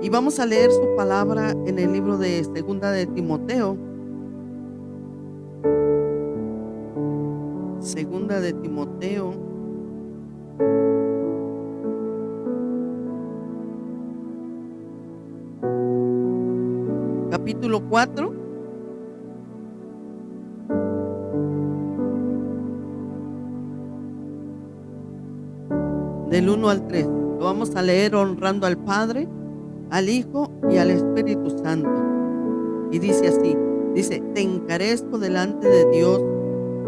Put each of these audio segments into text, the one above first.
Y vamos a leer su palabra en el libro de Segunda de Timoteo, Segunda de Timoteo, capítulo 4, del 1 al 3. Lo vamos a leer honrando al Padre, al Hijo y al Espíritu Santo. Y dice así, dice: te encarezco delante de Dios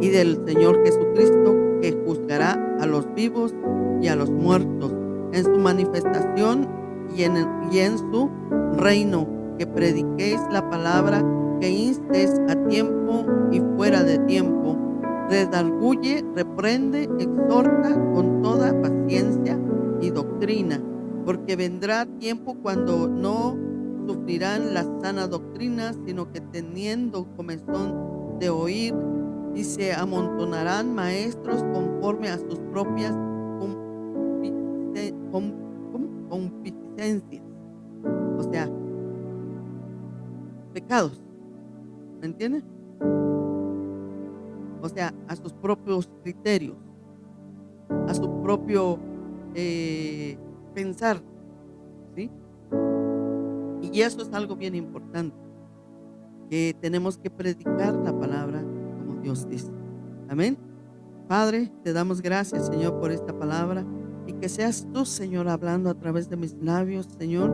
y del Señor Jesucristo, que juzgará a los vivos y a los muertos en su manifestación y en su reino, que prediquéis la palabra, que instes a tiempo y fuera de tiempo, redarguye, reprende, exhorta con toda paciencia y doctrina, porque vendrá tiempo cuando no sufrirán la sana doctrina, sino que teniendo comezón de oír, y se amontonarán maestros conforme a sus propias concupiscencias, o sea, pecados, ¿me entiendes? O sea, a sus propios criterios, a su propio pensar, ¿sí? Y eso es algo bien importante, que tenemos que predicar la palabra como Dios dice. Amén. Padre, te damos gracias, Señor, por esta palabra, y que seas tú, Señor, hablando a través de mis labios, Señor.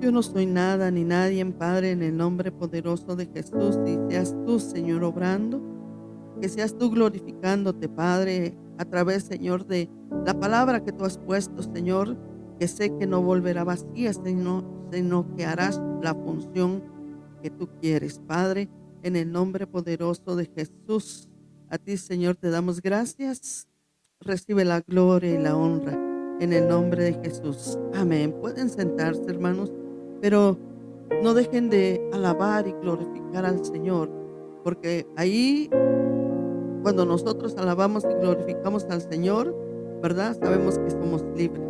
Yo no soy nada ni nadie, Padre, en el nombre poderoso de Jesús, y seas tú, Señor, obrando, que seas tú glorificándote, Padre, a través, Señor, de la palabra que tú has puesto, Señor, que sé que no volverá vacía, sino que harás la función que tú quieres, Padre, en el nombre poderoso de Jesús. A ti, Señor, te damos gracias. Recibe la gloria y la honra en el nombre de Jesús. Amén. Pueden sentarse, hermanos, pero no dejen de alabar y glorificar al Señor, porque ahí, cuando nosotros alabamos y glorificamos al Señor, ¿verdad? Sabemos que somos libres.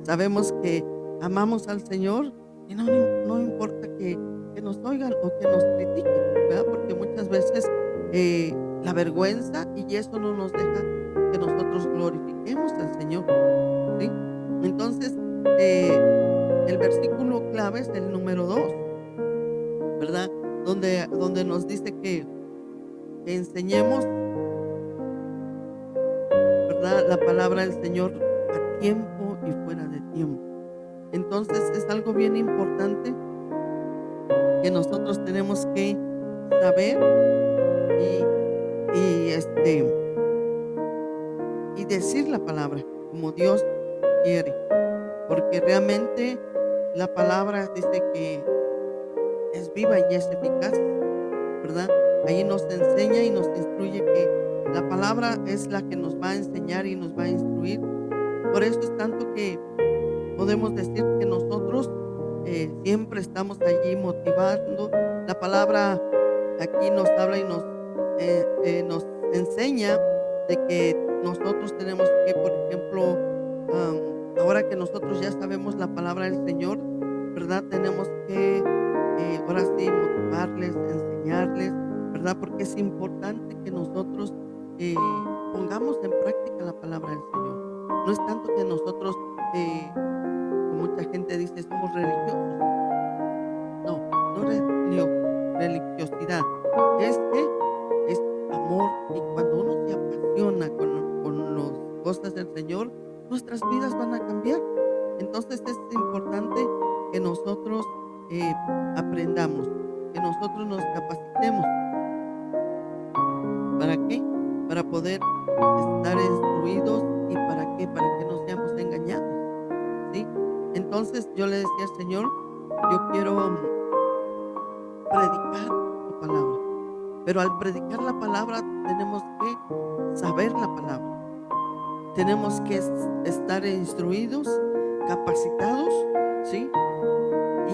Sabemos que amamos al Señor y no importa que nos oigan o que nos critiquen, ¿verdad? Porque muchas veces la vergüenza y eso no nos deja que nosotros glorifiquemos al Señor, ¿sí? Entonces, eh, el versículo clave es el número 2, ¿verdad? Donde nos dice que enseñemos, ¿verdad? La palabra del Señor a tiempo y fuera de tiempo. Entonces es algo bien importante que nosotros tenemos que saber y, y, este, y decir la palabra como Dios quiere, porque realmente la palabra dice que es viva y es eficaz, ¿verdad? Ahí nos enseña y nos instruye que la palabra es la que nos va a enseñar y nos va a instruir. Por eso es tanto que podemos decir que nosotros siempre estamos allí motivando. La palabra aquí nos habla y nos enseña de que nosotros tenemos que, por ejemplo, ahora que nosotros ya sabemos la palabra del Señor, ¿verdad? Tenemos que ahora sí motivarles, enseñarles, ¿verdad? Porque es importante que nosotros pongamos en práctica la palabra del Señor. No es tanto que nosotros, como mucha gente dice, somos religiosos. No, no es religiosidad. Es que es amor, y cuando uno se apasiona con las cosas del Señor, nuestras vidas van a cambiar. Entonces es importante que nosotros aprendamos, que nosotros nos capacitemos. ¿Para qué? Para poder estar instruidos. ¿Y para qué? Para que no seamos engañados, ¿sí? Entonces yo le decía: Señor, yo quiero predicar tu palabra, pero al predicar la palabra tenemos que saber la palabra, tenemos que estar instruidos, capacitados, ¿sí?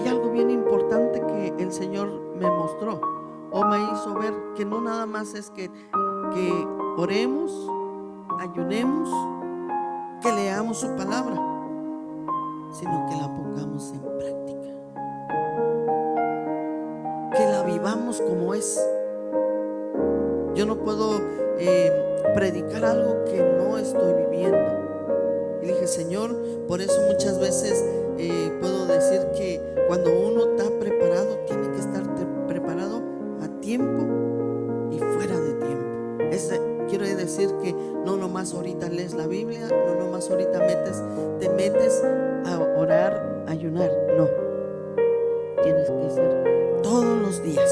Y algo bien importante que el Señor me mostró o me hizo ver, que no nada más es que oremos, ayunemos, que leamos su palabra, sino que la pongamos en práctica, que la vivamos como es. Yo no puedo predicar algo que no estoy viviendo. Y dije, Señor, por eso muchas veces puedo decir que cuando uno está preparado, tiene que estar preparado a tiempo y fuera de tiempo. Quiero decir que no nomás ahorita lees la Biblia, no nomás ahorita te metes a orar, a ayunar. No, tienes que ser todos los días.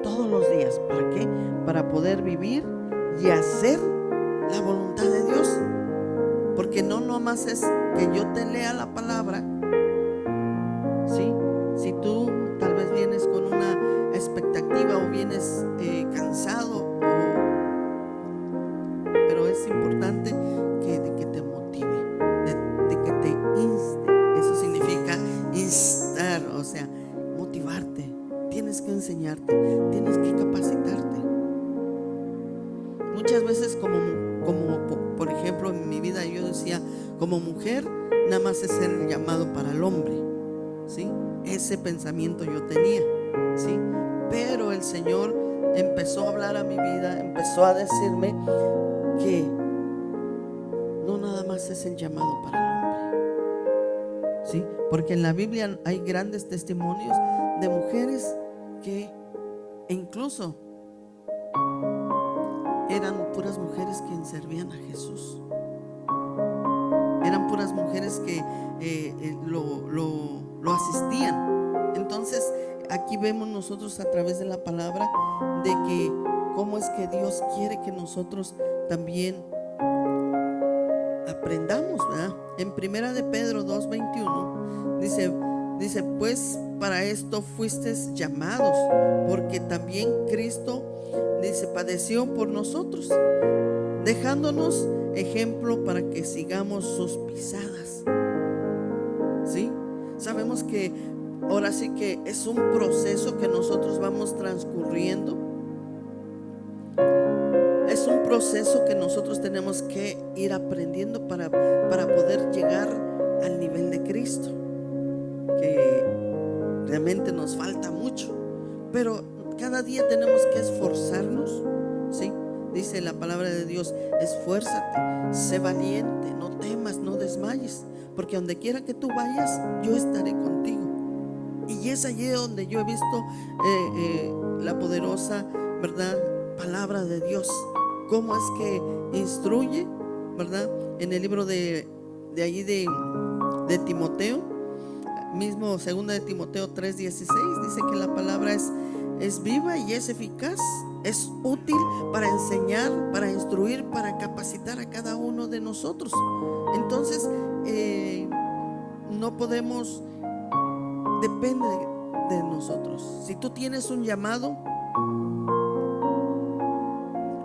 Todos los días. ¿Para qué? Para poder vivir y hacer la voluntad de Dios. Porque no nomás es que yo te lea la palabra, ¿sí? Si tú tal vez vienes con una expectativa o vienes cansado, pero es importante que te motive, de que te inste. Eso significa instar, o sea, motivarte. Tienes que enseñarte, tienes que capacitarte. Muchas veces como por ejemplo en mi vida yo decía, como mujer nada más es el llamado para el hombre, ¿sí? Ese pensamiento yo tenía, ¿sí? Pero el Señor empezó a hablar a mi vida, empezó a decirme que no nada más es el llamado para el hombre, ¿sí? Porque en la Biblia hay grandes testimonios de mujeres que incluso eran puras mujeres que servían a Jesús. Eran puras mujeres que lo asistían. Entonces aquí vemos nosotros a través de la palabra de que cómo es que Dios quiere que nosotros también aprendamos, ¿verdad? En primera de Pedro 2:21 dice, pues para esto fuisteis llamados, porque también Cristo, dice, padeció por nosotros, dejándonos ejemplo para que sigamos sus pisadas. ¿Sí? Sabemos que ahora sí que es un proceso que nosotros vamos transcurriendo. Es un proceso que nosotros tenemos que ir aprendiendo para poder llegar al nivel de Cristo, que realmente nos falta mucho, pero cada día tenemos que esforzarnos, ¿sí? Dice la palabra de Dios, esfuérzate, sé valiente, no temas, no desmayes, porque donde quiera que tú vayas, yo estaré contigo. Y es allí donde yo he visto la poderosa, ¿verdad?, palabra de Dios, cómo es que instruye, ¿verdad? En el libro de allí de Timoteo, mismo segunda de Timoteo 3:16, dice que la palabra es viva y es eficaz, es útil para enseñar, para instruir, para capacitar a cada uno de nosotros. Entonces no podemos, depende de nosotros. Si tú tienes un llamado,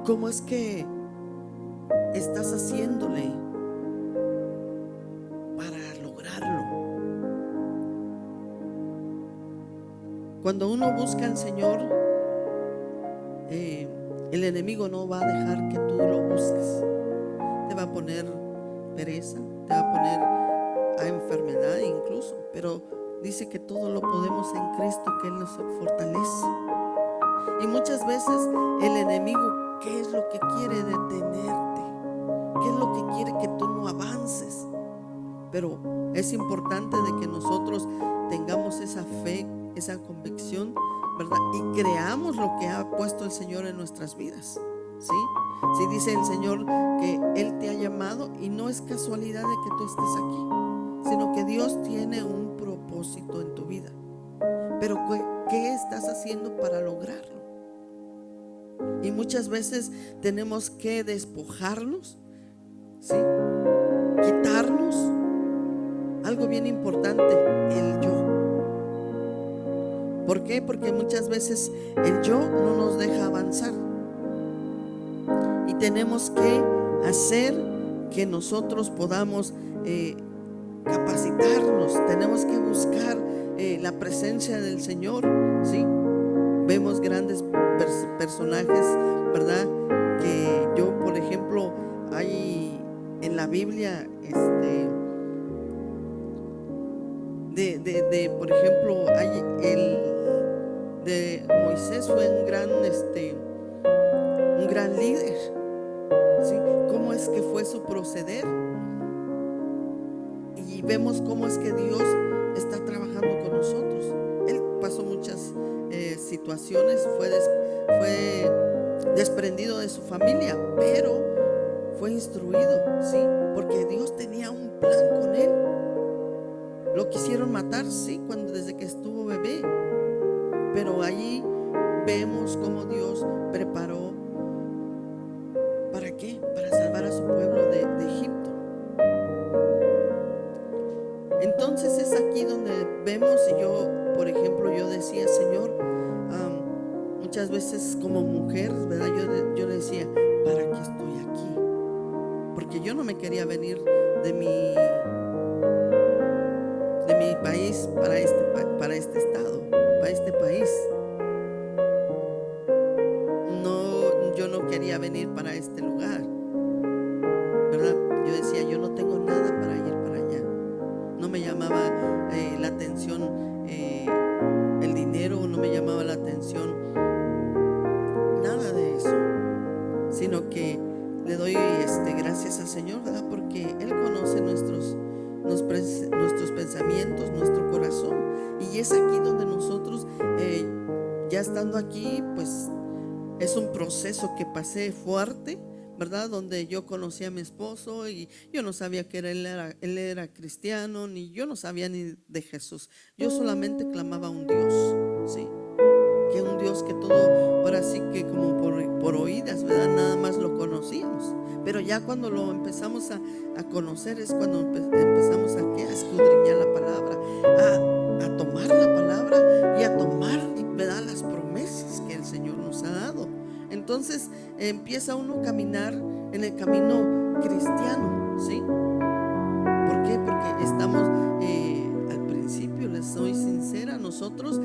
¿cómo es que estás haciéndole para lograrlo? Cuando uno busca al Señor, el enemigo no va a dejar que tú lo busques. Te va a poner pereza, te va a poner a enfermedad incluso, pero dice que todo lo podemos en Cristo, que Él nos fortalece. Y muchas veces el enemigo, ¿qué es lo que quiere? Detenerte. ¿Qué es lo que quiere? Que tú no avances. Pero es importante de que nosotros tengamos esa fe, esa convicción, ¿verdad? Y creamos lo que ha puesto el Señor en nuestras vidas, ¿sí? Si dice el Señor que Él te ha llamado, y no es casualidad de que tú estés aquí, sino que Dios tiene un propósito en tu vida. Pero ¿qué estás haciendo para lograrlo? Y muchas veces tenemos que despojarnos, ¿sí? Quitarnos algo bien importante, el yo. ¿Por qué? Porque muchas veces el yo no nos deja avanzar. Y tenemos que hacer que nosotros podamos capacitarnos. Tenemos que buscar la presencia del Señor, ¿sí? Vemos grandes personajes, ¿verdad? Que yo, por ejemplo, hay en la Biblia Por ejemplo, de Moisés fue un gran líder, ¿sí? ¿Cómo es que fue su proceder? Y vemos cómo es que Dios está trabajando con nosotros. Él pasó muchas situaciones, fue desprendido de su familia, pero fue instruido, ¿sí? Porque Dios tenía un plan con él. Lo quisieron matar, sí, desde que estuvo bebé, pero allí vemos cómo Dios preparó. ¿Para qué? Para salvar a su pueblo de Egipto. Entonces es aquí donde vemos, y yo, por ejemplo, yo decía, Señor, muchas veces como mujer, ¿verdad? Yo le decía, ¿para qué estoy aquí? Porque yo no me quería venir de mi país para este estado, para este país. No, yo no quería venir para este lugar, ¿verdad? Yo decía, yo no tengo nada para ir para allá. No me llamaba la atención el dinero, no me llamaba la atención nada de eso, sino que le doy gracias al Señor, ¿verdad? Porque Él conoce nuestros pensamientos, nuestro corazón. Y es aquí donde nosotros, ya estando aquí, pues es un proceso que pasé fuerte, ¿verdad? Donde yo conocí a mi esposo y yo no sabía que él era cristiano, ni yo no sabía ni de Jesús. Yo solamente clamaba a un Dios, ¿sí? Que un Dios que todo, ahora sí que como por oídas, ¿verdad? Nada más lo conocíamos. Pero ya cuando lo empezamos a conocer es cuando empezamos a escudriñar la palabra, a tomar la palabra y a tomar, ¿verdad? Las promesas que el Señor nos ha dado. Entonces empieza uno a caminar en el camino cristiano, ¿sí? ¿Por qué? Porque estamos al principio, les soy sincera, nosotros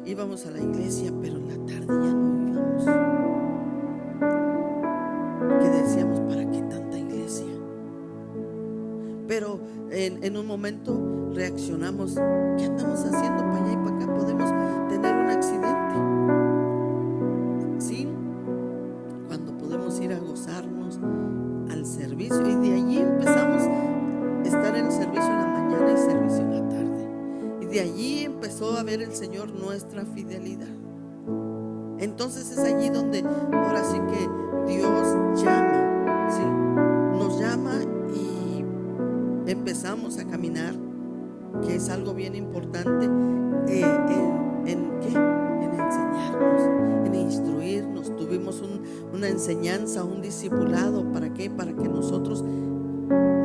íbamos a la iglesia, pero en la tarde ya no íbamos. Que decíamos, ¿para qué tanta iglesia? Pero en un momento reaccionamos, ¿qué andamos haciendo para allá y para acá? Podemos tener un accidente, ¿sí? Cuando podemos ir a gozarnos al servicio, y de allí empezamos a estar en el servicio en la mañana y servicio en la tarde, y de allí empezó a ver el Señor nuestra fidelidad. Entonces es allí donde ahora sí que Dios llama, ¿sí? Nos llama y empezamos a caminar, que es algo bien importante, ¿en qué? En enseñarnos, en instruirnos. Tuvimos una enseñanza, un discipulado. ¿Para qué? Para que nosotros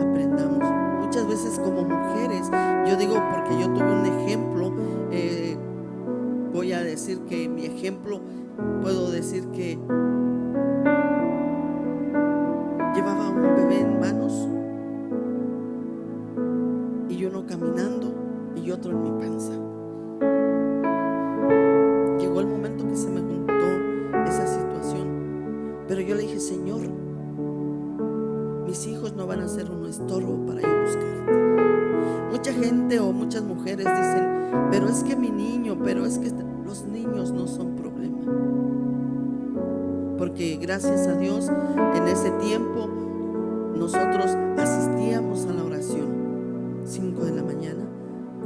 aprendamos. Muchas veces como mujeres, yo digo porque yo tuve un ejemplo, voy a decir que mi ejemplo, puedo decir que llevaba un bebé en manos y uno caminando y otro en mi panza. Llegó el momento que se me juntó esa situación, pero yo le dije, Señor, mis hijos no van a ser un estorbo para yo buscarte. Mucha gente o muchas mujeres dicen, pero es que mi niño, pero es que los niños no son problema. Porque gracias a Dios, en ese tiempo nosotros asistíamos a la oración 5 de la mañana,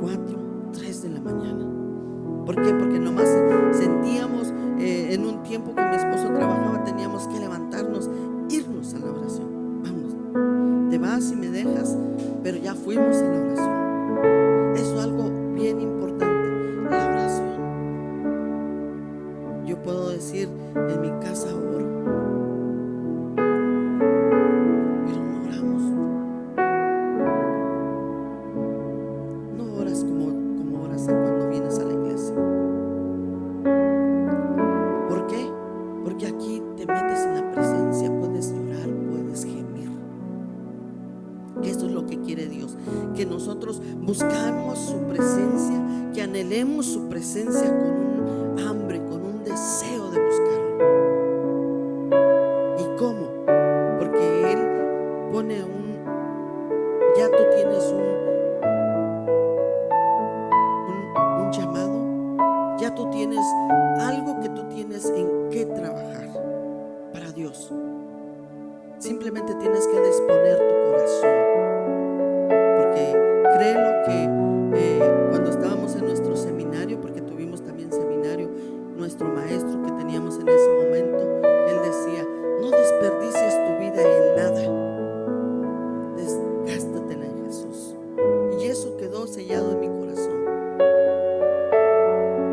4, 3 de la mañana. ¿Por qué? Porque nomás sentíamos en un tiempo que mi esposo trabajaba, teníamos que levantarnos, irnos a la oración. Vamos, te vas y me dejas, pero ya fuimos a la oración. Eso es algo bien importante, la oración. Yo puedo decir, en mi casa oro, pero no oramos. No oras como oras cuando vienes a la iglesia. ¿Por qué? Porque aquí te metes en la presencia, puedes llorar, puedes gemir. Eso es lo que quiere Dios, que nosotros buscamos su presencia, que anhelemos su presencia con un hambre, con un deseo de buscarlo. ¿Y cómo? Porque Él pone ya tú tienes tienes algo que tú tienes en qué trabajar para Dios. Simplemente tienes que disponer tu corazón. Porque créelo que cuando estábamos en nuestro seminario, porque tuvimos también seminario, nuestro maestro que teníamos en ese momento, él decía: no desperdicies tu vida en nada, desgástatela en Jesús. Y eso quedó sellado en mi corazón.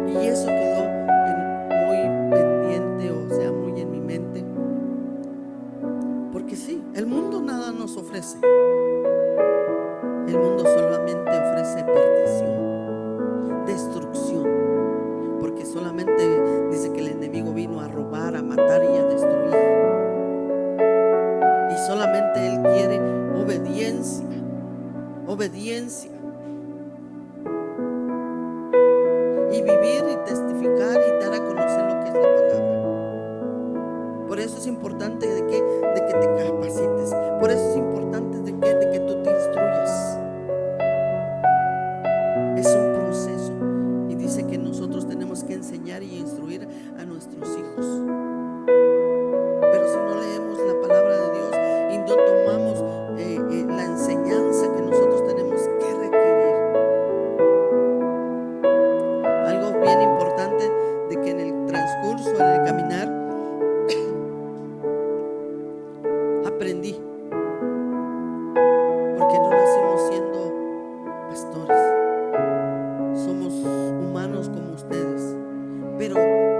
Y eso quedó muy pendiente, o sea, muy en mi mente. Porque sí, el mundo nada nos ofrece. El mundo solamente ofrece perdición, destrucción. Porque solamente dice que el enemigo vino a robar, a matar y a destruir. Y solamente él quiere obediencia. Obediencia. Y vivir y testificar y dar a conocer lo que es la palabra. Por eso es importante de que te capacites. Por eso es importante de que tú te instruyas. Es un proceso. Y dice que nosotros tenemos que enseñar y instruir a nuestros hijos. Pero si no leemos la palabra de Dios y no tomamos la enseñanza que nosotros tenemos que requerir. Algo bien importante de que en el transcurso, en el caminar, aprendí. Porque no nacimos siendo pastores. Somos humanos como ustedes. Pero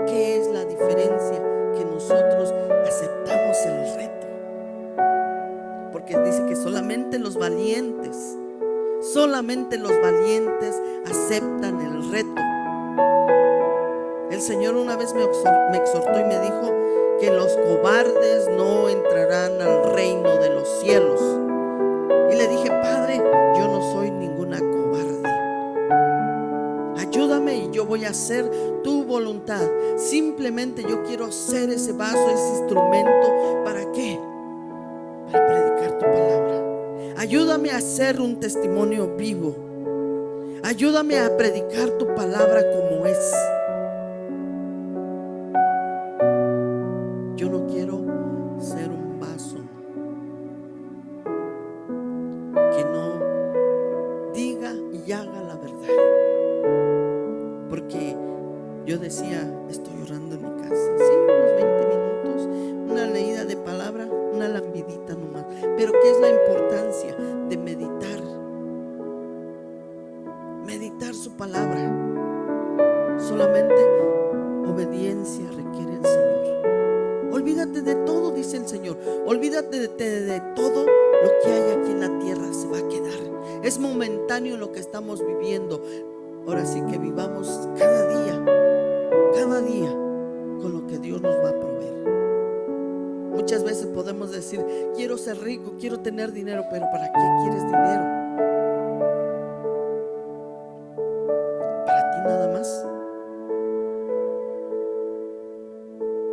¿qué es la diferencia? Que nosotros aceptamos el reto. Porque dice que solamente los valientes aceptan el reto. El Señor una vez me exhortó y me dijo que los cobardes no entrarán al reino de los cielos. Y le dije: Padre, yo no soy ninguna cobarde. Ayúdame y yo voy a hacer tu voluntad. Simplemente yo quiero ser ese vaso, ese instrumento. ¿Para qué? Para predicar tu palabra. Ayúdame a ser un testimonio vivo. Ayúdame a predicar tu palabra como es. Yo no quiero ser un vaso que no diga y haga la verdad. Porque yo decía: estoy orando en mi casa, sí, unos 20 minutos, una leída de palabra, una lambidita nomás. Pero ¿qué es la importancia de meditar? Meditar su palabra. Solamente obediencia requiere el Señor. Olvídate de todo, dice el Señor. Olvídate de todo lo que hay aquí en la tierra, se va a quedar. Es momentáneo lo que estamos viviendo. Ahora sí que vivamos cada día con lo que Dios nos va a proveer. Muchas veces podemos decir: quiero ser rico, quiero tener dinero. Pero ¿para qué quieres dinero? ¿Para ti nada más?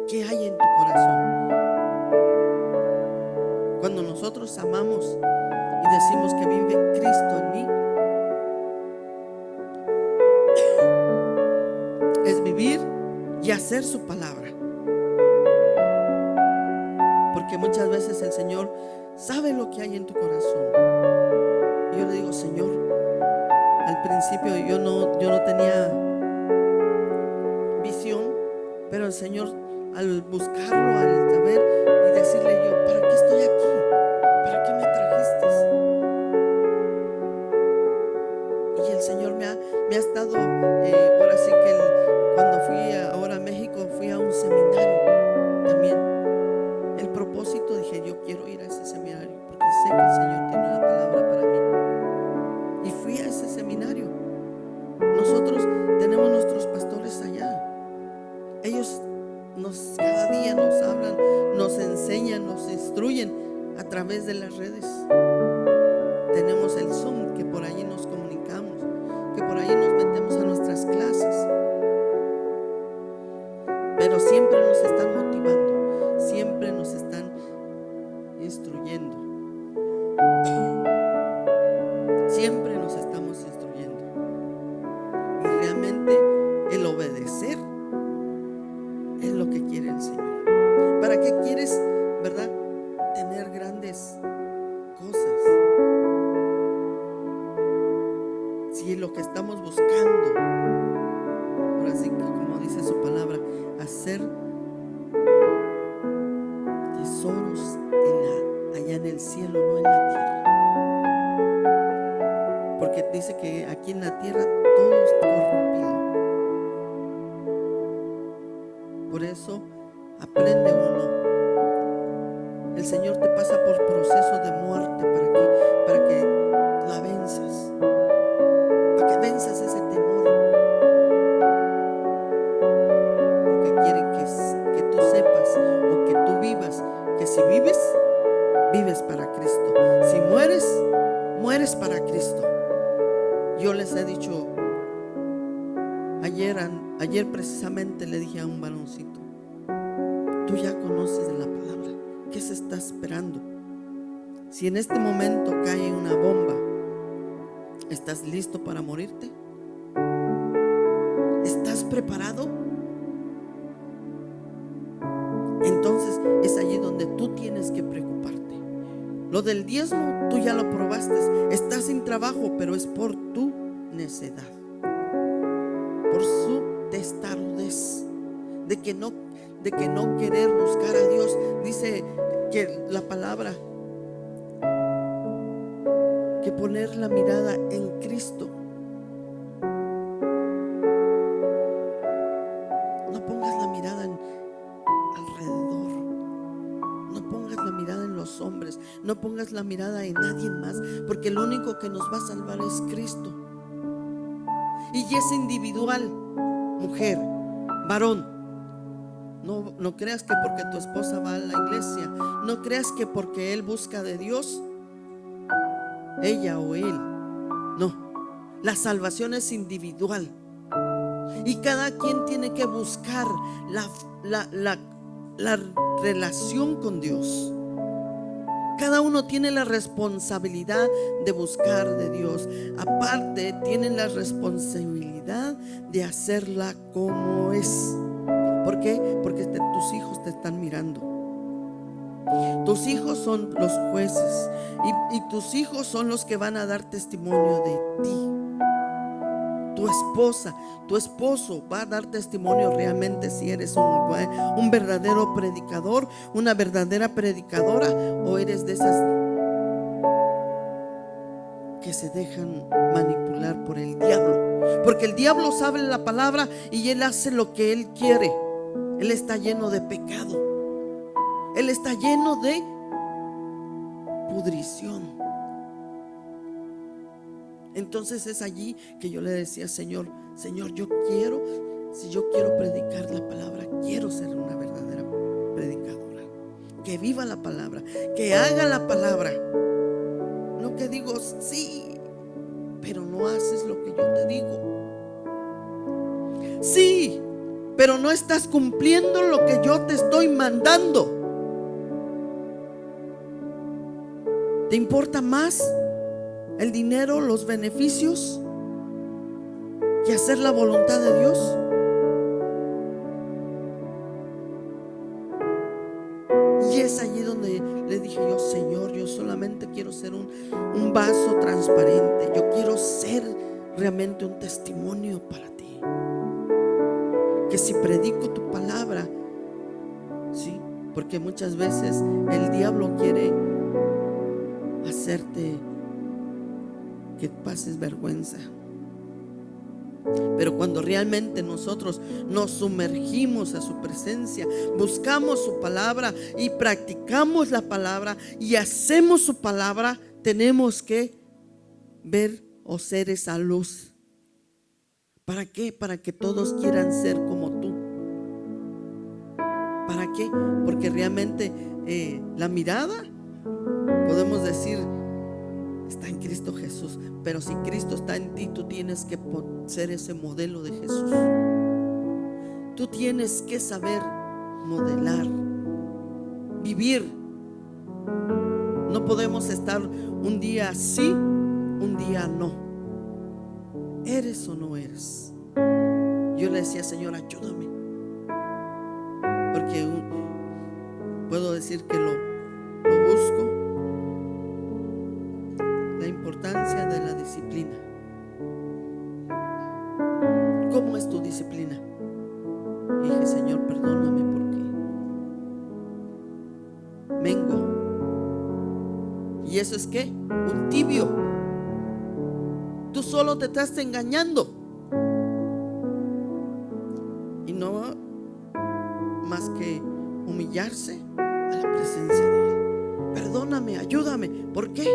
¿Qué hay en tu corazón? Cuando nosotros amamos y decimos que vive Cristo en mí, es vivir y hacer su palabra. Porque muchas veces el Señor sabe lo que hay en tu corazón. Y yo le digo: Señor, al principio yo no tenía visión, pero el Señor, al buscarlo, al saber y decirle yo: ¿para qué estoy aquí? ¿Para qué me trajiste? Y el Señor me ha estado, ahora sí que cuando fui ahora a México, fui a un seminario también. El propósito, dije: yo quiero ir a ese seminario porque sé que el Señor tiene una palabra para mí. Y fui a ese seminario. Nosotros tenemos nuestros pastores allá. Ellos cada día nos hablan, nos enseñan, nos instruyen a través de las redes. Tenemos el Zoom, que por allí nos comunicamos, que por allí nos metemos a nuestras clases. Pero siempre nos están motivando, siempre nos están instruyendo. Siempre nos estamos instruyendo. Y realmente el obedecer. Es lo que quiere el Señor. ¿Para qué quieres, verdad, tener grandes cosas? Si lo que estamos buscando, ahora sí que como dice su palabra, hacer tesoros allá en el cielo, no en la tierra. Porque dice que aquí en la tierra todo es corrompido. Por eso aprende uno. El Señor te pasa por procesos de muerte para que la venzas, para que venzas ese temor. Porque quiere que tú sepas o que tú vivas, que si vives, vives para Cristo. Si mueres, mueres para Cristo. Yo les he dicho, ayer precisamente le dije a un varoncito: tú ya conoces de la palabra, ¿qué se está esperando? Si en este momento cae una bomba, ¿estás listo para morirte? ¿Estás preparado? Entonces es allí donde tú tienes que preocuparte. Lo del diezmo, tú ya lo probaste. Estás sin trabajo, pero es por tu necedad, por su testarudez, de que no querer buscar a Dios. Dice que la palabra, que poner la mirada en Cristo. No pongas la mirada alrededor, no pongas la mirada en los hombres, no pongas la mirada en nadie más, porque el único que nos va a salvar es Cristo. Y es individual, mujer, varón. No creas que porque tu esposa va a la iglesia, no creas que porque él busca de Dios, ella o él. No, la salvación es individual. Y cada quien tiene que buscar la relación con Dios. Cada uno tiene la responsabilidad de buscar de Dios. Aparte, tienen la responsabilidad de hacerla como es. ¿Por qué? Porque tus hijos te están mirando. Tus hijos son los jueces y tus hijos son los que van a dar testimonio de ti. Tu esposa, tu esposo va a dar testimonio realmente si eres un verdadero predicador, una verdadera predicadora, o eres de esas que se dejan manipular por el diablo. Porque el diablo sabe la palabra y él hace lo que él quiere. Él está lleno de pecado. Él está lleno de pudrición. Entonces es allí que yo le decía: Señor, si yo quiero predicar la palabra, quiero ser una verdadera predicadora, que viva la palabra, que haga la palabra. No que digo sí, pero no haces lo que yo te digo. Sí, pero no estás cumpliendo lo que yo te estoy mandando. ¿Te importa más el dinero, los beneficios, que hacer la voluntad de Dios? Y es allí donde le dije yo: Señor, yo solamente quiero ser un vaso transparente. Yo quiero ser realmente un testimonio para ti. Que si predico tu palabra, sí, porque muchas veces el diablo quiere hacerte que pases vergüenza. Pero cuando realmente nosotros nos sumergimos a su presencia, buscamos su palabra y practicamos la palabra y hacemos su palabra, tenemos que ver o ser esa luz. ¿Para qué? Para que todos quieran ser como tú. ¿Para qué? Porque realmente la mirada, podemos decir, está en Cristo Jesús, pero si Cristo está en ti, tú tienes que ser ese modelo de Jesús. Tú tienes que saber modelar, vivir. No podemos estar un día sí, un día no. ¿Eres o no eres? Yo le decía, Señor, ayúdame, porque puedo decir que lo busco. La importancia de la disciplina. ¿Cómo es tu disciplina? Y dije, Señor, perdóname porque mengo. ¿Y eso es qué? Un tibio. Tú solo te estás engañando. Y no más que humillarse a la presencia de Él. Perdóname, ayúdame. ¿Por qué?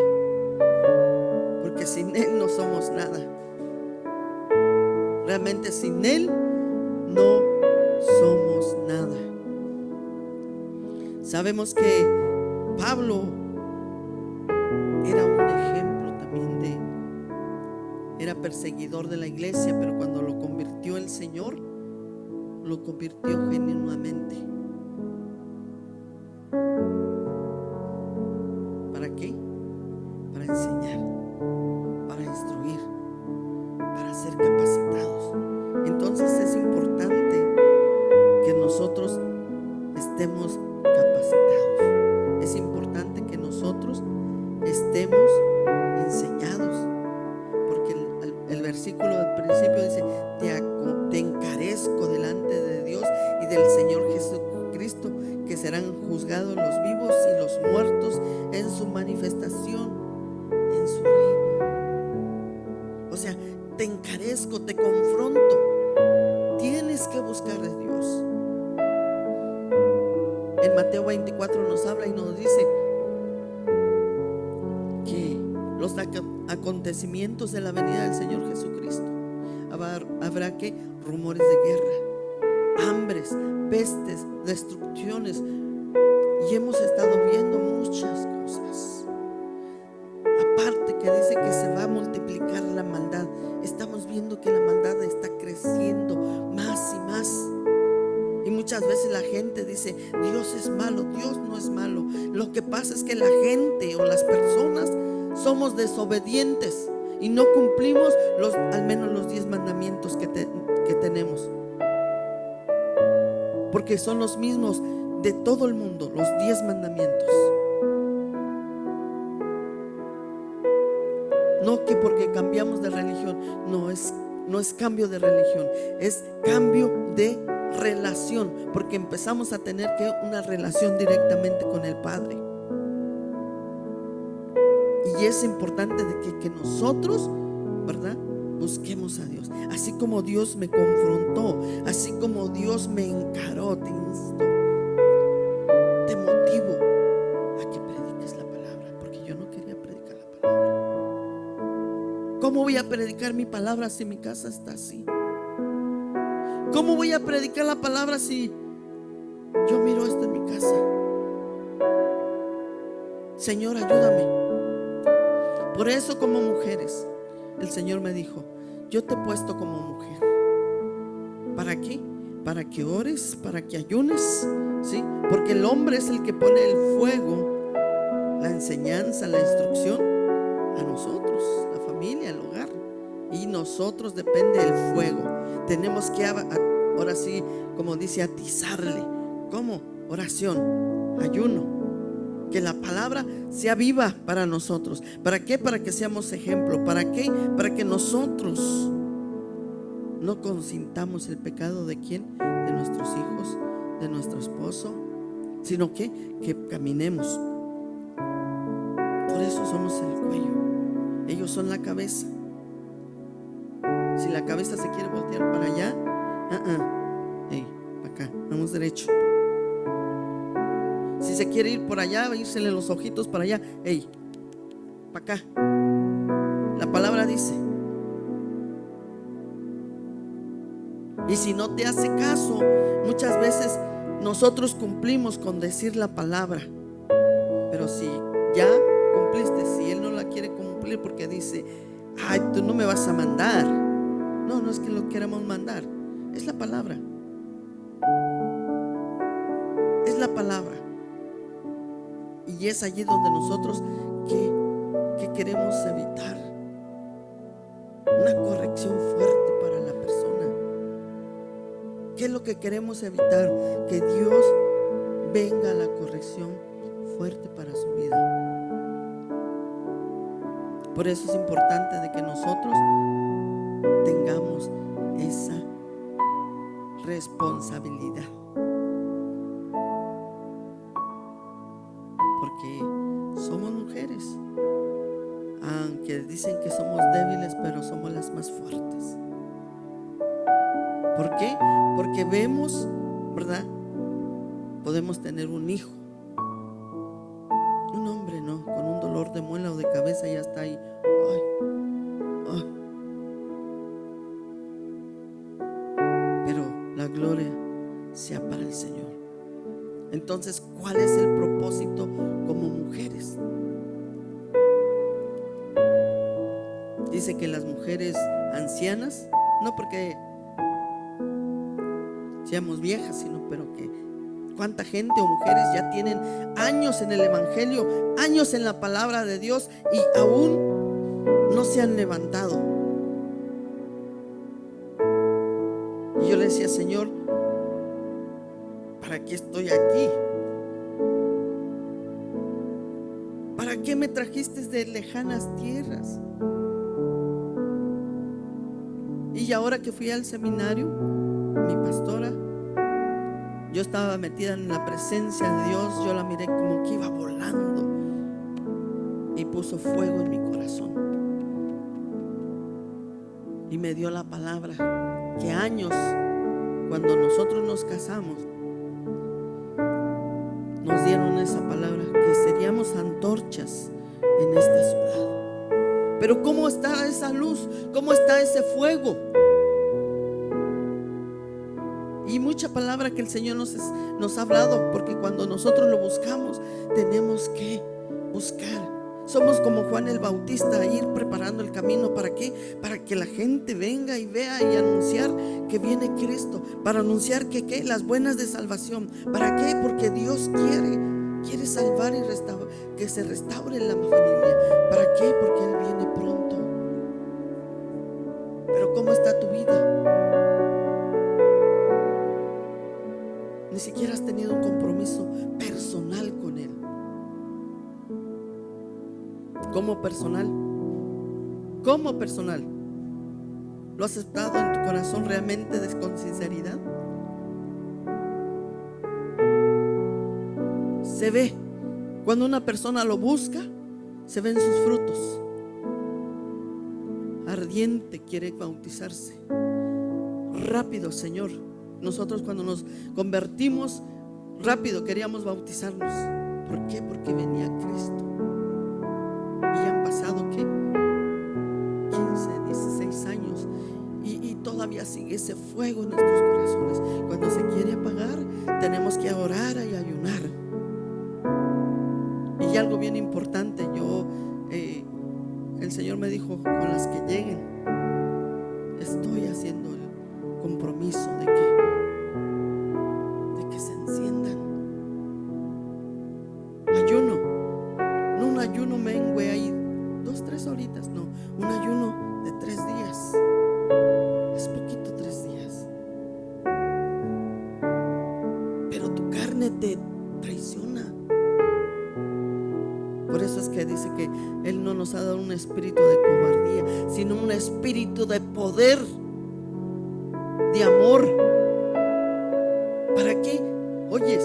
Porque sin Él no somos nada. Realmente sin Él no somos nada. Sabemos que Pablo era un ejemplo también era perseguidor de la iglesia, pero cuando lo convirtió el Señor, lo convirtió genuinamente. ¿Para qué? Para enseñar, para instruir, para ser capacitados. Entonces es importante que nosotros estemos capacitados. Es importante que nosotros estemos enseñados, porque el versículo del principio dice: te encarezco delante de Dios y del Señor Jesucristo, que serán juzgados los vivos y los muertos en su manifestación, en su reino. O sea, te encarezco, te confronto. Tienes que buscar de Dios. En Mateo 24 nos habla y nos dice que los acontecimientos de la venida del Señor Jesucristo habrá que rumores de guerra, hambres, pestes, destrucciones, y hemos estado viendo muchas cosas. Aparte que dice que se va a multiplicar la maldad, estamos viendo que la maldad está creciendo más y más. Y muchas veces la gente dice: Dios es malo. Dios no es malo. Lo que pasa es que la gente o las personas somos desobedientes y no cumplimos al menos los 10 mandamientos que tenemos, porque son los mismos de todo el mundo, los 10 mandamientos. No que porque cambiamos de religión, no es cambio de religión, es cambio de relación, porque empezamos a tener una relación directamente con el Padre. Y es importante de que nosotros, ¿verdad?, busquemos a Dios. Así como Dios me confrontó, así como Dios me encaró, te insto, te motivo a que prediques la palabra, porque yo no quería predicar la palabra. ¿Cómo voy a predicar mi palabra si mi casa está así? ¿Cómo voy a predicar la palabra si yo miro esto en mi casa? Señor, ayúdame. Por eso, como mujeres, el Señor me dijo: yo te he puesto como mujer. ¿Para qué? Para que ores, para que ayunes, ¿sí? Porque el hombre es el que pone el fuego, la enseñanza, la instrucción a nosotros, la familia, el hogar. Y nosotros depende del fuego. Tenemos que ahora sí, como dice, atizarle. ¿Cómo? Oración, ayuno. Que la palabra sea viva para nosotros. ¿Para qué? Para que seamos ejemplo. ¿Para qué? Para que nosotros no consintamos el pecado de ¿quién? De nuestros hijos, de nuestro esposo, sino que caminemos. Por eso somos el cuello, ellos son la cabeza. Si la cabeza se quiere voltear para allá, hey, para acá, vamos derecho. Si se quiere ir por allá, írsele los ojitos para allá, hey, para acá. La palabra dice. Y si no te hace caso, muchas veces nosotros cumplimos con decir la palabra, pero si ya cumpliste, si Él no la quiere cumplir porque dice: ay, tú no me vas a mandar. No es que lo queramos mandar, es la palabra. Es la palabra. Y es allí donde nosotros que queremos evitar una corrección fuerte para la persona. lo que queremos evitar, que Dios venga a la corrección fuerte para su vida. Por eso es importante de que nosotros tengamos esa responsabilidad, porque somos mujeres, aunque dicen que somos débiles, pero somos las más fuertes. ¿Por qué? Porque vemos, ¿verdad? Podemos tener un hijo, un hombre, ¿no? Con un dolor de muela o de cabeza ya está ahí. Ay, ay. Pero la gloria sea para el Señor. Entonces, ¿cuál es el propósito como mujeres? Dice que las mujeres ancianas, no porque seamos viejas, sino pero que cuánta gente o mujeres ya tienen años en el evangelio, años en la palabra de Dios y aún no se han levantado. Y yo le decía, Señor, ¿para qué estoy aquí? ¿Para qué me trajiste de lejanas tierras? Y ahora que fui al seminario, mi pastora, yo estaba metida en la presencia de Dios. Yo la miré como que iba volando y puso fuego en mi corazón y me dio la palabra que años, cuando nosotros nos casamos, nos dieron esa palabra, que seríamos antorchas en esta ciudad. Pero ¿cómo está esa luz? ¿Cómo está ese fuego? Y mucha palabra que el Señor nos ha hablado, porque cuando nosotros lo buscamos, tenemos que buscar. Somos como Juan el Bautista, ir preparando el camino. ¿Para qué? Para que la gente venga y vea y anunciar que viene Cristo. Para anunciar que las buenas de salvación. ¿Para qué? Porque Dios quiere salvar y que se restaure la familia. ¿Para qué? Porque Él viene pronto. Pero ¿cómo está tu vida? Ni siquiera has tenido un compromiso personal con Él. Como personal, ¿lo has aceptado en tu corazón realmente con sinceridad? Se ve, cuando una persona lo busca, se ven sus frutos. Ardiente quiere bautizarse. Rápido, Señor. Nosotros cuando nos convertimos, rápido queríamos bautizarnos. ¿Por qué? Porque venía Cristo. Y ya han pasado, ¿qué? 15, 16 años y todavía sigue ese fuego en nuestros corazones. Cuando se quiere apagar, tenemos que orar y ayunar. Y algo bien importante, el Señor me dijo, con las que lleguen, estoy haciendo el compromiso de que se enciendan. Ayuno, no un ayuno mengue ahí 2, 3 horitas, no, un ayuno de 3 días. Es poquito 3 días, pero tu carne te traiciona. Por eso es que dice que Él no nos ha dado un espíritu de cobardía, sino un espíritu de poder, de amor. ¿Para qué? Oyes,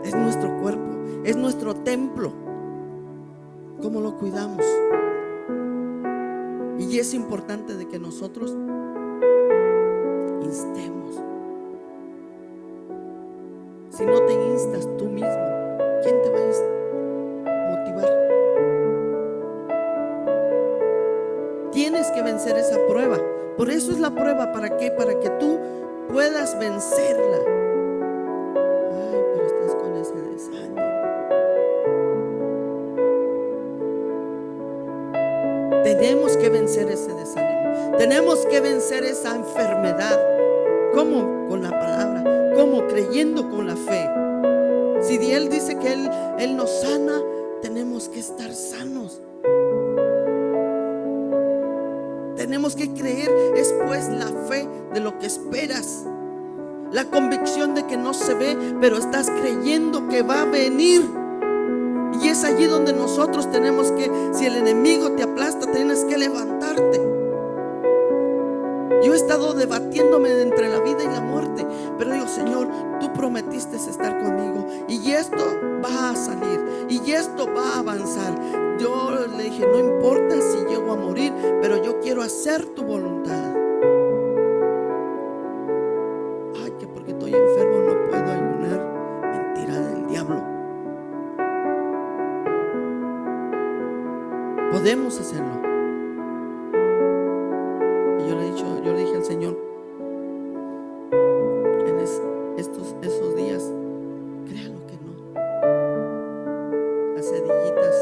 es nuestro cuerpo, es nuestro templo. ¿Cómo lo cuidamos? Y es importante de que nosotros instemos. Si no te instas tú mismo, ¿quién te va a motivar? Tienes que vencer esa prueba. Por eso es la prueba. ¿Para qué? Para que tú puedas vencerla. Ay, pero estás con ese desánimo. Tenemos que vencer ese desánimo. Tenemos que vencer esa enfermedad. ¿Cómo? Con la palabra. ¿Cómo? Creyendo con la fe. Si Él dice que Él nos sana, tenemos que estar sanos. Tenemos que creer. Es pues la fe de lo que esperas. La convicción de que no se ve, pero estás creyendo que va a venir. Y es allí donde nosotros tenemos que, si el enemigo te aplasta, tienes que levantarte. Yo he estado debatiéndome entre la vida y la muerte, pero digo, Señor, tú prometiste estar conmigo y esto va a salir y esto va a avanzar. Yo le dije, no importa si llego a morir, pero yo quiero hacer tu voluntad. Ay, que porque estoy enfermo no puedo ayunar. Mentira del diablo. Podemos hacerlo. Y yo le dije al Señor, en esos días, créalo que no. Hace días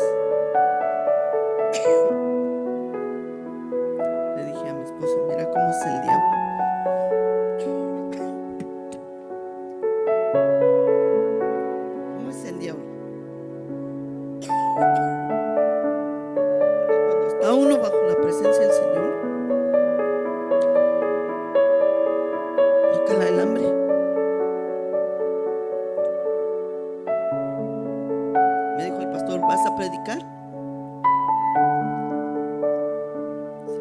le dije a mi esposo, mira cómo es el diablo. ¿Cómo es el diablo? Cuando está uno bajo la presencia del Señor, no cala el hambre. Me dijo el pastor, ¿vas a predicar? Se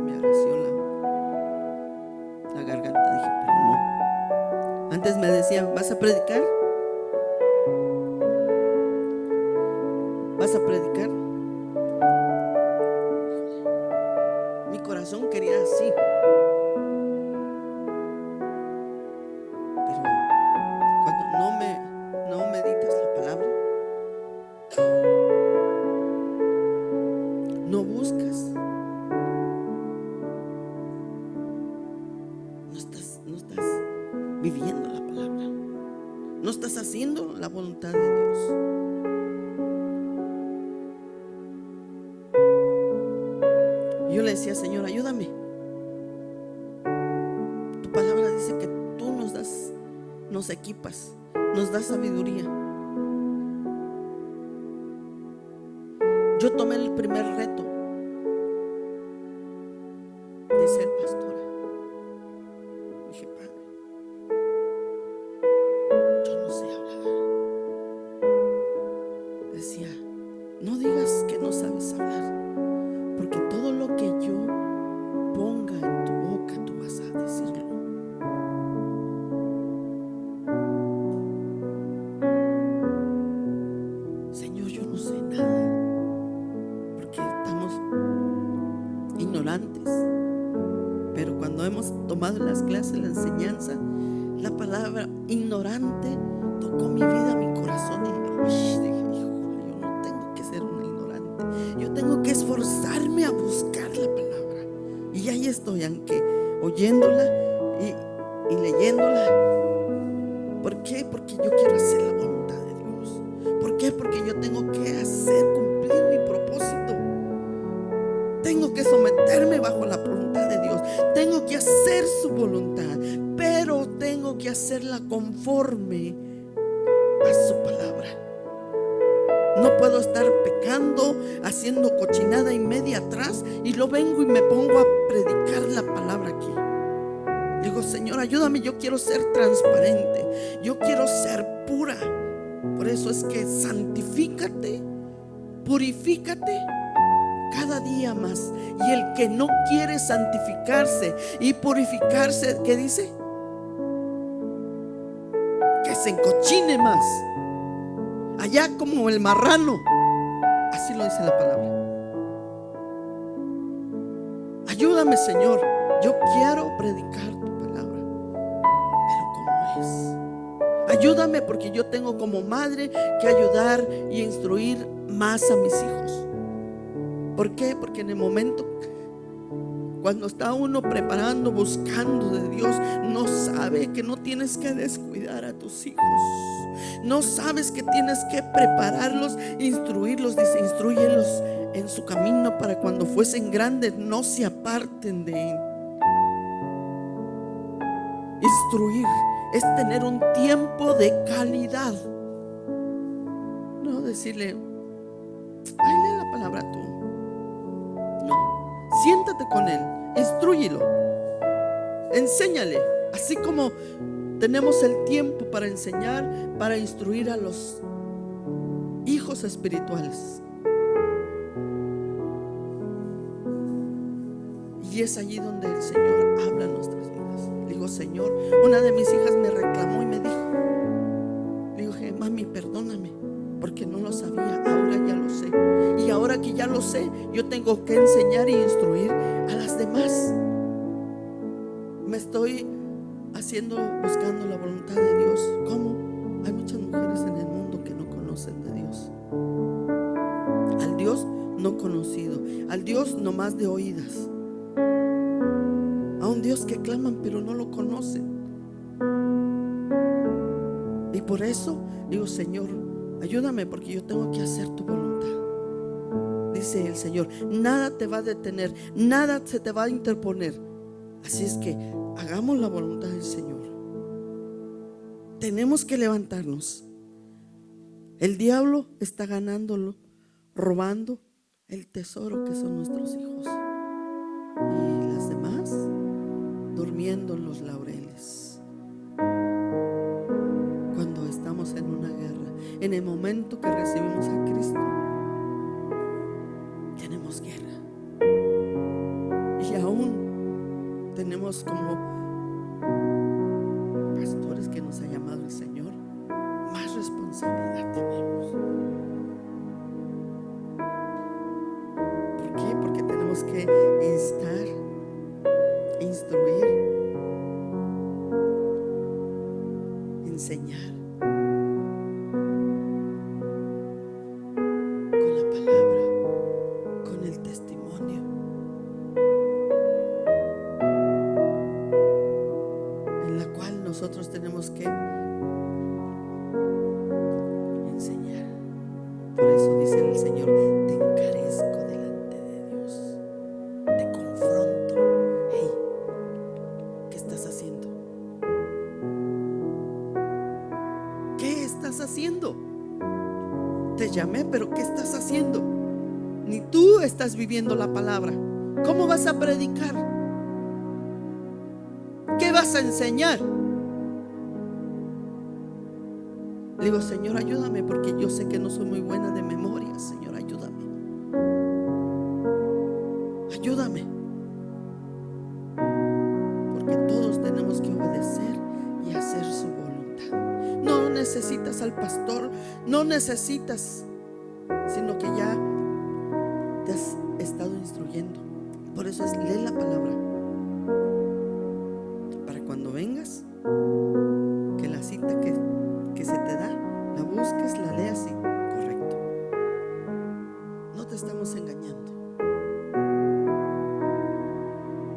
me arreció la garganta. Dije, pero no. Antes me decía, ¿vas a predicar? ¿Vas a predicar? Mi corazón quería así. Pero cuando no meditas la palabra, no buscas, no estás viviendo la palabra, no estás haciendo la voluntad de Dios. Yo le decía, Señor, ayúdame. Tu palabra dice que tú nos equipas, nos das sabiduría. Yo tomé el primer reto de ser pastora. Dije, Padre, yo no sé hablar. Decía, no digas que no sabes hablar, porque todo lo que yo ponga en tu boca, tú vas a decirlo. Señor, yo no sé nada, porque estamos ignorantes. Pero cuando hemos tomado las clases, la enseñanza, la palabra ignorante tocó mi vida, mi corazón, y dije, hijo, yo no tengo que ser una ignorante. Yo tengo que esforzarme a buscar la palabra. Y ahí estoy, aunque oyéndola y leyéndola. ¿Por qué? Porque yo quiero hacer la voluntad de Dios. ¿Por qué? Porque yo tengo que cumplir mi propósito. Tengo que someterme bajo la voluntad de Dios. Tengo que hacer su voluntad, pero tengo que hacerla conforme a su palabra. No puedo estar pecando, haciendo cochinada y media atrás, y lo vengo y me pongo a predicar la palabra aquí. Digo, Señor, ayúdame, yo quiero ser transparente, yo quiero ser pura. Por eso es que santifícate, purifícate cada día más. Y el que no quiere santificarse y purificarse, ¿qué dice? Que se encochine más, allá como el marrano. Así lo dice la palabra. Ayúdame, Señor, yo quiero predicar tu palabra, pero ¿cómo es? Ayúdame, porque yo tengo como madre que ayudar y instruir más a mis hijos. ¿Por qué? Porque en el momento cuando está uno preparando, buscando de Dios, no sabe que no tienes que descuidar a tus hijos. No sabes que tienes que prepararlos, instruirlos. Dice, instruyelos en su camino para cuando fuesen grandes no se aparten de él. Instruir es tener un tiempo de calidad. No decirle, ay, lee la palabra tú. No, siéntate con él, instrúyelo. Enséñale, así como tenemos el tiempo para enseñar, para instruir a los hijos espirituales. Y es allí donde el Señor habla en nuestras vidas. Le digo, Señor, una de mis hijas me reclamó y me dijo, le dije, mami, perdóname, porque no lo sabía, ahora ya lo sé. Y ahora que ya lo sé, yo tengo que enseñar y instruir a las demás. Me estoy buscando la voluntad de Dios. ¿Cómo? Hay muchas mujeres en el mundo que no conocen de Dios. Al Dios no conocido, al Dios no más de oídas, a un Dios que claman pero no lo conocen. Y por eso digo, Señor, ayúdame, porque yo tengo que hacer tu voluntad. Dice el Señor, nada te va a detener, nada se te va a interponer. Así es que hagamos la voluntad del Señor. Tenemos que levantarnos. El diablo está ganándolo, robando el tesoro que son nuestros hijos, y las demás durmiendo en los laureles. Cuando estamos en una guerra, en el momento que recibimos a Cristo, tenemos guerra. Y aún tenemos como pastores que nos ha llamado el Señor, más responsabilidad tenemos. ¿Por qué? Porque tenemos que instar, instruir, enseñar con la palabra, con el testimonio, en la cual nosotros tenemos que enseñar. Por eso dice el Señor, te encarezco delante de Dios, te confronto. Hey, ¿qué estás haciendo? ¿Qué estás haciendo? Te llamé, pero ¿qué estás haciendo? Ni tú estás viviendo la palabra. ¿Cómo vas a predicar? ¿Qué vas a enseñar? Le digo, Señor, ayúdame, porque yo sé que no soy muy buena de memoria. Señor, ayúdame. Ayúdame. Porque todos tenemos que obedecer y hacer su voluntad. No necesitas al pastor, no necesitas, sino que ya te has estado instruyendo. Por eso es leer la palabra, para cuando vengas, que la cita que se te da, la busques, la leas y correcto. No te estamos engañando,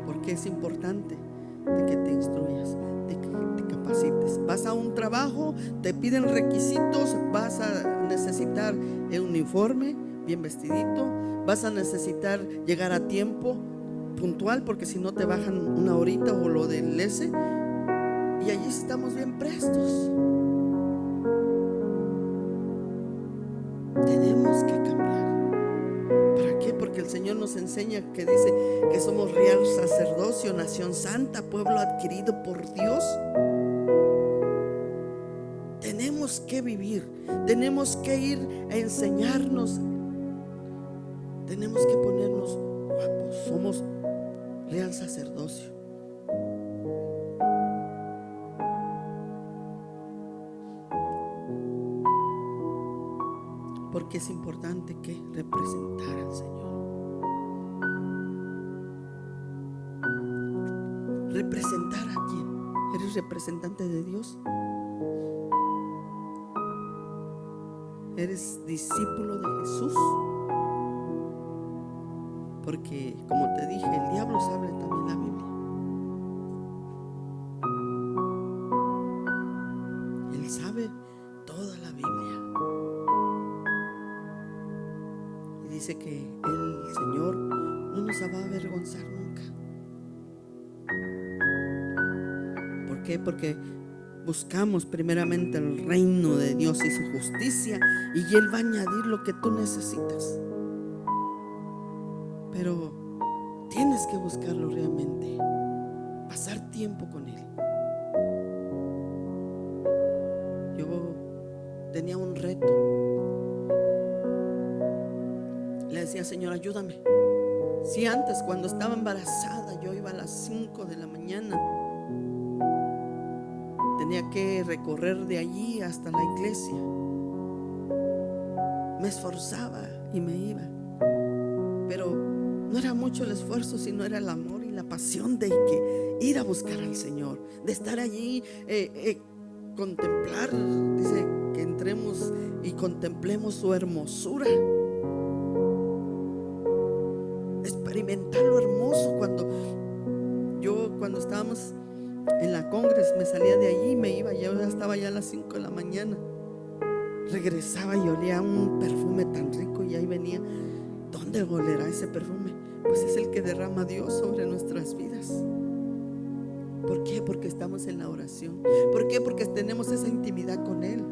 porque es importante de que te instruyas, de que te capacites. Vas a un trabajo, te piden requisitos, vas a necesitar un uniforme bien vestidito, vas a necesitar llegar a tiempo, puntual, porque si no te bajan una horita o lo del ese, y allí estamos bien prestos. Tenemos que cambiar. ¿Para qué? Porque el Señor nos enseña, que dice que somos real sacerdocio, nación santa, pueblo adquirido por Dios. Tenemos que vivir, tenemos que ir a enseñarnos, tenemos que ponernos guapos. Somos real sacerdocio. Porque es importante que representar al Señor. ¿Representar a quién? ¿Eres representante de Dios? ¿Eres discípulo de Jesús? Porque, como te dije, el diablo sabe también la Biblia. Él sabe toda la Biblia. Y dice que el Señor no nos va a avergonzar nunca. ¿Por qué? Porque buscamos primeramente el reino de Dios y su justicia, y Él va a añadir lo que tú necesitas. Pero tienes que buscarlo realmente pasar tiempo con Él. Yo tenía un reto. Le decía: Señor, ayúdame. Si antes, cuando estaba embarazada, yo iba a las 5 de la mañana, tenía que recorrer de allí hasta la iglesia. Me esforzaba y me iba, pero no era mucho el esfuerzo, sino era el amor y la pasión de que ir a buscar al Señor, de estar allí, contemplar. Dice que entremos y contemplemos su hermosura, experimentar lo hermoso. Cuando estábamos en la Congres, me salía de allí y me iba. Yo ya estaba ya a las 5 de la mañana, regresaba y olía un perfume tan rico, y ahí venía. ¿Dónde olerá ese perfume? Pues es el que derrama Dios sobre nuestras vidas. ¿Por qué? Porque estamos en la oración. ¿Por qué? Porque tenemos esa intimidad con Él.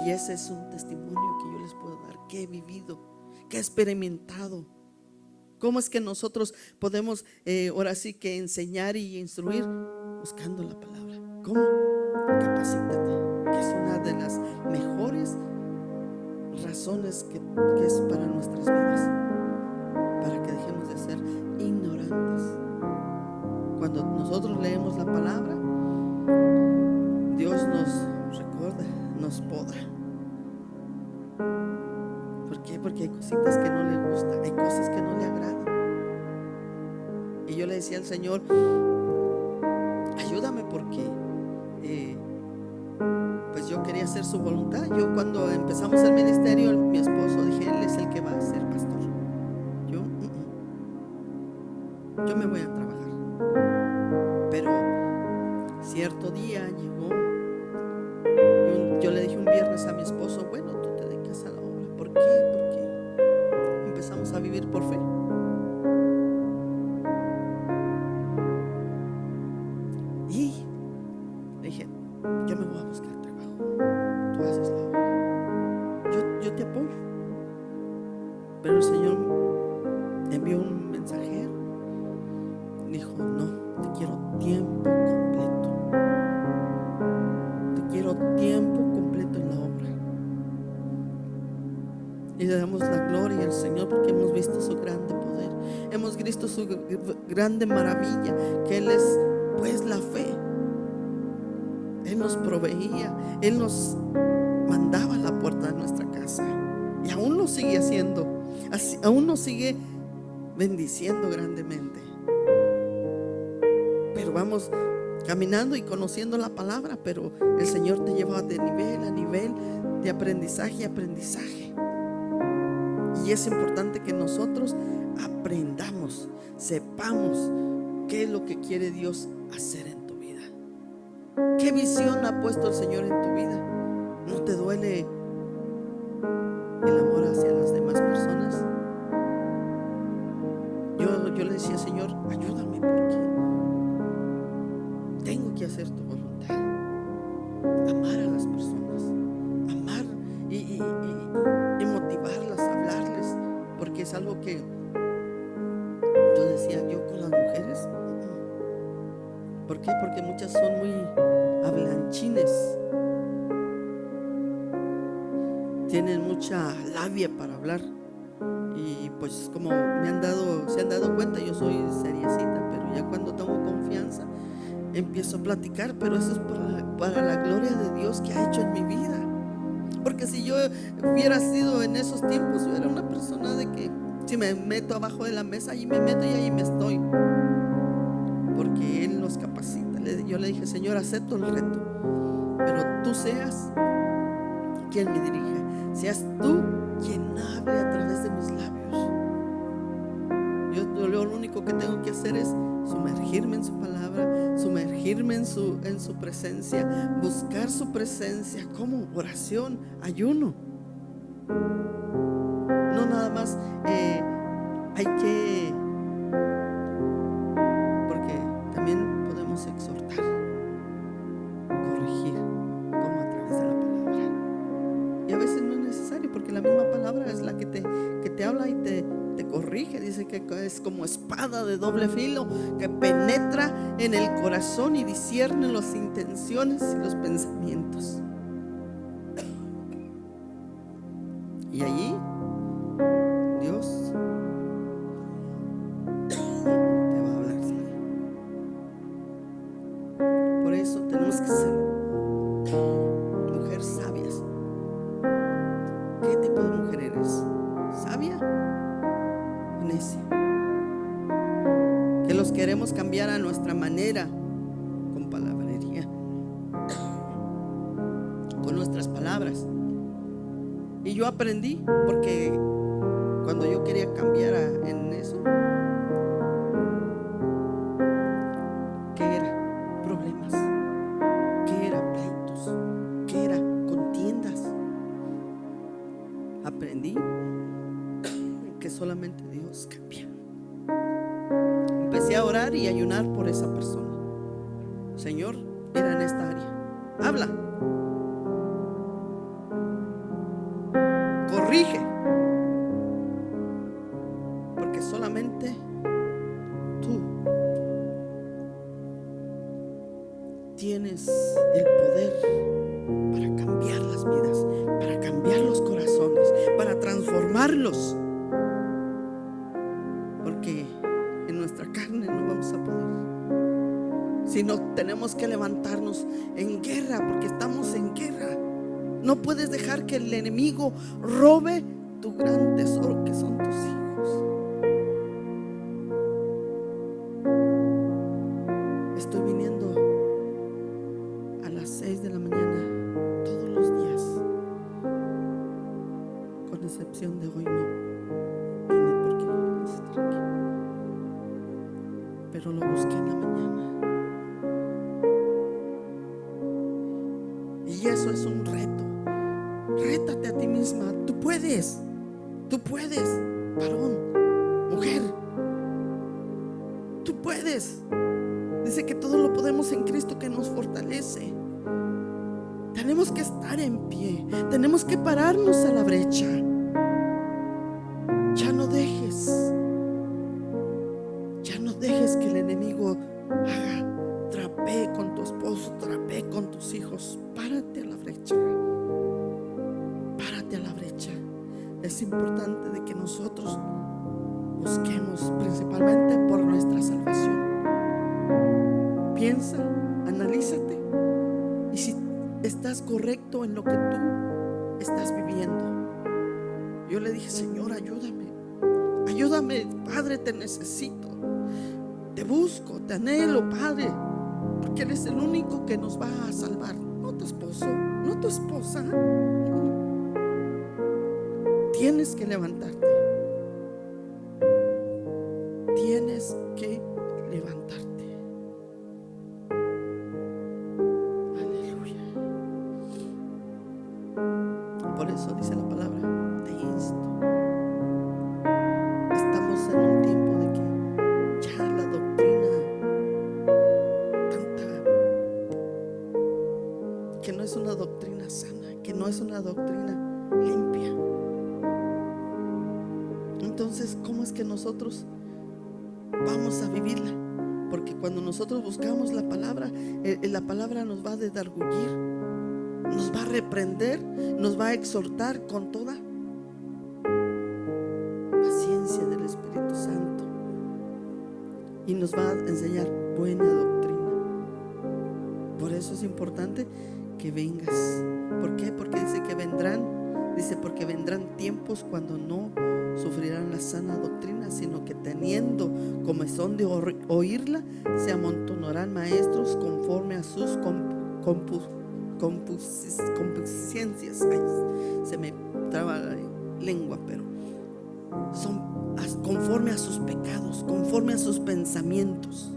Y ese es un testimonio que yo les puedo dar, que he vivido, que he experimentado. ¿Cómo es que nosotros podemos ahora sí que enseñar y instruir? Buscando la palabra. ¿Cómo? Capacítate, que es una de las mejores razones que es para nuestras vidas, para que dejemos de ser ignorantes. Cuando nosotros leemos la palabra, Dios nos recuerda, nos poda. ¿Por qué? Porque hay cositas que no le gustan, hay cosas que no le agradan. Y yo le decía al Señor: ayúdame, porque pues yo quería hacer su voluntad. Yo, cuando empezamos el ministerio, mi esposo, dije: Él es el que va a ser pastor. Yo me voy a trabajar. Pero cierto día llegó, yo le dije un viernes a mi esposo: bueno, tú te dedicas a la obra. ¿Por qué? Porque empezamos a vivir por fe. Y le dije: yo me voy a buscar trabajo, tú haces la obra, yo te apoyo. Pero el Señor envió un mensajero, dijo: no, te quiero tiempo completo, te quiero tiempo completo en la obra. Y le damos la gloria al Señor, porque hemos visto su grande poder, hemos visto su grande maravilla, que Él es pues la fe. Él nos proveía, Él nos mandaba a la puerta de nuestra casa, y aún lo sigue haciendo, aún nos sigue bendiciendo grandemente. Pero vamos caminando y conociendo la palabra, pero el Señor te lleva de nivel a nivel, de aprendizaje a aprendizaje. Y es importante que nosotros aprendamos, sepamos qué es lo que quiere Dios hacer en tu vida. ¿Qué visión ha puesto el Señor en tu vida? ¿No te duele el amor hacia las demás personas? Yo le decía: Señor, ayúdame, porque tengo que hacer tu voluntad. Amar a las personas, amar y motivarlas, hablarles, porque es algo que yo decía: yo con las mujeres, ¿por qué? Porque muchas son muy hablanchines, tienen mucha labia para hablar. Y pues, como se han dado cuenta, yo soy seriecita, pero ya cuando tengo confianza empiezo a platicar. Pero eso es para la gloria de Dios que ha hecho en mi vida. Porque si yo hubiera sido en esos tiempos, yo era una persona de que si me meto abajo de la mesa, allí me meto y allí me estoy, porque Él nos capacita. Yo le dije: Señor, acepto el reto, pero tú seas quien me dirija, seas tú quien hable a través de mis labios. Yo lo único que tengo que hacer es sumergirme en su palabra, sumergirme en su presencia, buscar su presencia, como oración, ayuno. No nada más hay que, porque también podemos exhortar, corregir, como a través de la palabra. Y a veces no es necesario, porque la misma palabra es la que te habla y te corrige. Dice que es como espada de doble filo que penetra en el corazón y discierne las intenciones y los pensamientos. Y allí Dios te va a hablar. Por eso tenemos que ser mujeres sabias. ¿Qué tipo de mujer eres? ¿Sabia o necia? Que los queremos cambiar a nuestra manera, con palabrería, con nuestras palabras. Y yo aprendí, porque cuando yo quería cambiar en eso, ¿qué era? Problemas. ¿Qué era? Pleitos. ¿Qué era? Contiendas. Aprendí que solamente Dios cambia. Empecé a orar y ayunar por esa persona. Señor, era en esta área. Habla. Corrige. Porque solamente tú tienes el poder para cambiar las vidas, para cambiar los corazones, para transformarlos. Porque en nuestra carne no vamos a poder, sino tenemos que levantarnos en guerra, porque estamos en guerra. No puedes dejar que el enemigo robe tu gran tesoro, que son tus hijos. Estoy viniendo a las 6 de la mañana todos los días, con excepción de hoy no vine porque estar aquí, pero lo busqué en la mañana. Y eso es un reto. Rétate a ti misma. Tú puedes, varón, mujer, tú puedes. Dice que todo lo podemos en Cristo que nos fortalece. Tenemos que estar en pie, tenemos que pararnos a la brecha. Ya no dejes que el enemigo trapee con tu esposo, trapee con tus hijos. Párate a la brecha. Párate a la brecha. Es importante de que nosotros busquemos principalmente por nuestra salvación. Piensa, analízate, y si estás correcto en lo que tú estás viviendo. Yo le dije: Señor, ayúdame, Padre, te necesito, te busco, te anhelo, Padre, porque eres el único que nos va a salvar, no tu esposo, no tu esposa. Tienes que levantarte, tienes que levantarte. Aleluya. Por eso dice la palabra: te insto. Estamos en un tiempo de que ya la doctrina que no es una doctrina sana, que no es una doctrina limpia. Entonces, ¿cómo es que nosotros vamos a vivirla? Porque cuando nosotros buscamos la palabra nos va a redarguir, nos va a reprender, nos va a exhortar con toda paciencia del Espíritu Santo, y nos va a enseñar buena doctrina. Por eso es importante que vengas. ¿Por qué? Porque porque vendrán tiempos cuando no sufrirán la sana doctrina, sino que teniendo comezón de oírla, se amontonarán maestros conforme a sus concupiscencias. Ay, se me traba la lengua, pero son conforme a sus pecados, conforme a sus pensamientos,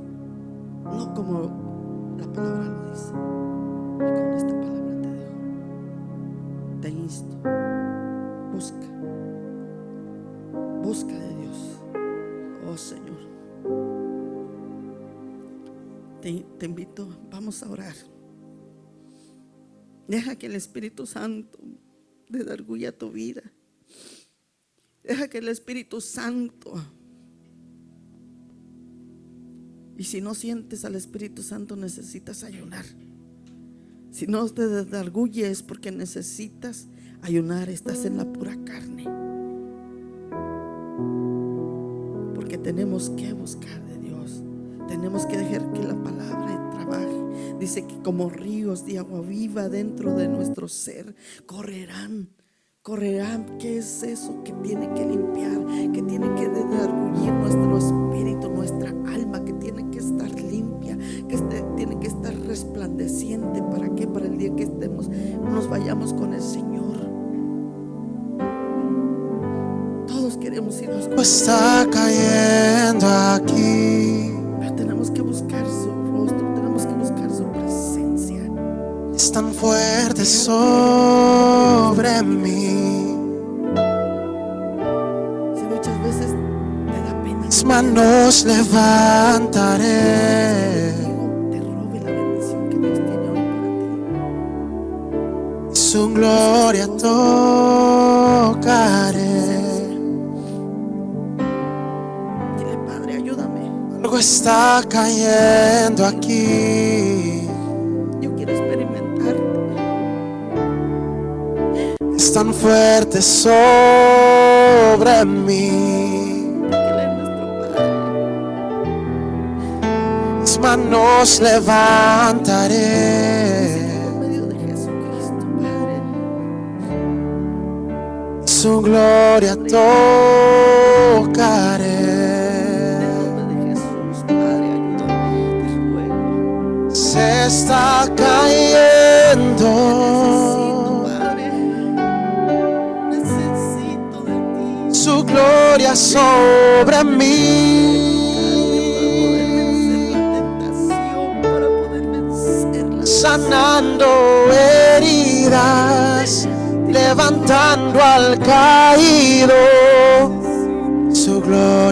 no como la palabra lo dice. Y con esta palabra te dejo, te insto, busca de Dios. Oh Señor, te invito, vamos a orar. Deja que el Espíritu Santo redarguya tu vida. Deja que el Espíritu Santo Y si no sientes al Espíritu Santo, necesitas ayunar. Si no te desargulles es porque necesitas ayunar. Estás en la pura carne. Porque tenemos que buscar de Dios. Tenemos que dejar que la palabra trabaje. Dice que como ríos de agua viva dentro de nuestro ser correrán. ¿Qué es eso que tiene que limpiar? Que tiene que desargullir nuestro espíritu, nuestra alma, que tiene que estar limpia, que tiene que estar resplandeciente. ¿Para qué? Para el día que nos vayamos con el Señor. Todos queremos irnos con Está cayendo aquí. Pero tenemos que buscar su rostro, tenemos que buscar su presencia. Es tan fuerte sobre mí. Si muchas veces te da pena, Mis manos levantaré. te robe la bendición que Dios tiene hoy para ti. Su gloria tocaré. Dile, Padre, ayúdame. Algo está cayendo aquí. Yo quiero experimentarte. Es tan fuerte sobre mí. Porque Él es nuestro Padre. Mis manos levantaré. Por medio de Jesucristo, Padre. Su gloria En tocaré. el nombre de Jesús, Padre, ayúdame, te ruego. Se está cayendo. Necesito, Padre. Necesito de ti. Su gloria sobre mí. Para poder vencer la Sanando heridas, levantando al caído. Su gloria